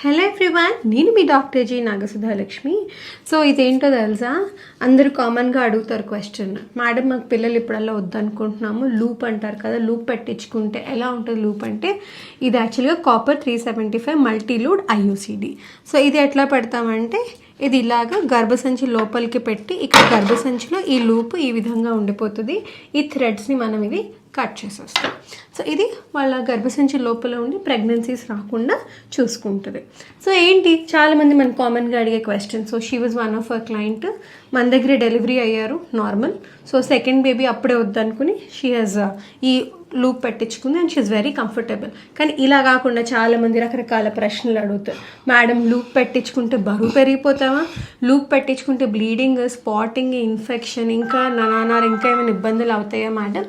Hello everyone, నేను మీ doctor G నాగసుధాలక్ష్మి. So ఇదేంటో తెలుసా, అందరూ కామన్గా అడుగుతారు క్వశ్చన్, మేడం మాకు పిల్లలు ఇప్పుడల్లా వద్దనుకుంటున్నాము, లూప్ అంటారు కదా, లూప్ పెట్టించుకుంటే ఎలా ఉంటుంది లూప్ అంటే, ఇది యాక్చువల్గా కాపర్ 375 మల్టీలూడ్ ఐయూసీడీ. సో ఇది ఎట్లా పెడతామంటే, ఇది ఇలాగా గర్భసంచి లోపలికి పెట్టి ఇక్కడ గర్భసంచిలో ఈ లూప్ ఈ విధంగా ఉండిపోతుంది. ఈ థ్రెడ్స్ని మనం ఇది కట్ చేసేస్తాం. సో ఇది వాళ్ళ గర్భసంచి లోపల ఉండి ప్రెగ్నెన్సీస్ రాకుండా చూసుకుంటుంది. సో ఏంటి, చాలామంది మన కామన్గా అడిగే question. So she was one of our client, మన దగ్గర డెలివరీ అయ్యారు నార్మల్. సో సెకండ్ బేబీ అప్పుడే వద్దనుకుని షీ హాజ్ ఈ లూప్ పెట్టించుకుంది అండ్ షీఈ్ వెరీ కంఫర్టబుల్. కానీ ఇలా కాకుండా చాలామంది రకరకాల ప్రశ్నలు అడుగుతారు. మేడం లూప్ పెట్టించుకుంటే బరువు పెరిగిపోతావా, లూప్ పెట్టించుకుంటే బ్లీడింగ్, స్పాటింగ్, ఇన్ఫెక్షన్, ఇంకా నానారు ఇంకా ఏమైనా ఇబ్బందులు అవుతాయా మేడం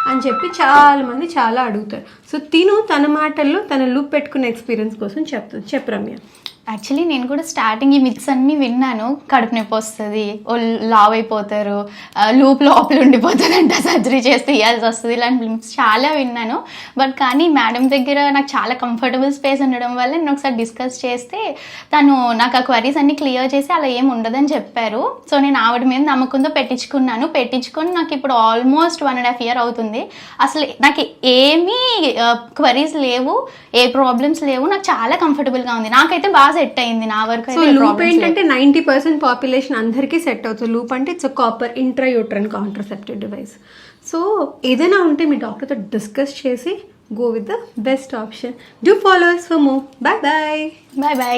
అని చెప్పి చాలామంది చాలా అడుగుతారు. సో తన మాటల్లో తన లూప్ పెట్టుకునే ఎక్స్పీరియన్స్ కోసం చెప్తాను. చెప్పు రమ్య. యాక్చువల్లీ నేను కూడా స్టార్టింగ్ ఈ మిత్స్ అన్నీ విన్నాను. కడుపు నొప్పి వస్తుంది, లావ్ అయిపోతారు, లూప్ లోపల ఉండిపోతుంది అంట, సర్జరీ చేస్తే ఇవ్వాల్సి వస్తుంది, ఇలాంటి మిత్స్ చాలా విన్నాను. బట్ కానీ మేడం దగ్గర నాకు చాలా కంఫర్టబుల్ స్పేస్ ఉండడం వల్ల నేను ఒకసారి డిస్కస్ చేస్తే తను నాకు ఆ క్వరీస్ అన్ని క్లియర్ చేసి అలా ఏం ఉండదని చెప్పారు. సో నేను ఆవిడ మీద నమ్మకంతో పెట్టించుకొని నాకు ఇప్పుడు ఆల్మోస్ట్ 1.5 years అవుతుంది. అసలు నాకు ఏమీ క్వరీస్ లేవు, ఏ ప్రాబ్లమ్స్ లేవు, నాకు చాలా కంఫర్టబుల్గా ఉంది. నాకైతే బాగా సెట్ అయింది నా వరకు. సో లూప్ ఏంటంటే 90% పాపులేషన్ అందరికీ సెట్ అవుతుంది. లూప్ అంటే it's copper intrauterine contraceptive device. So ఏదైనా ఉంటే మీ డాక్టర్తో డిస్కస్ చేసి go with the best option. Do follow us for more. Bye bye. Bye bye.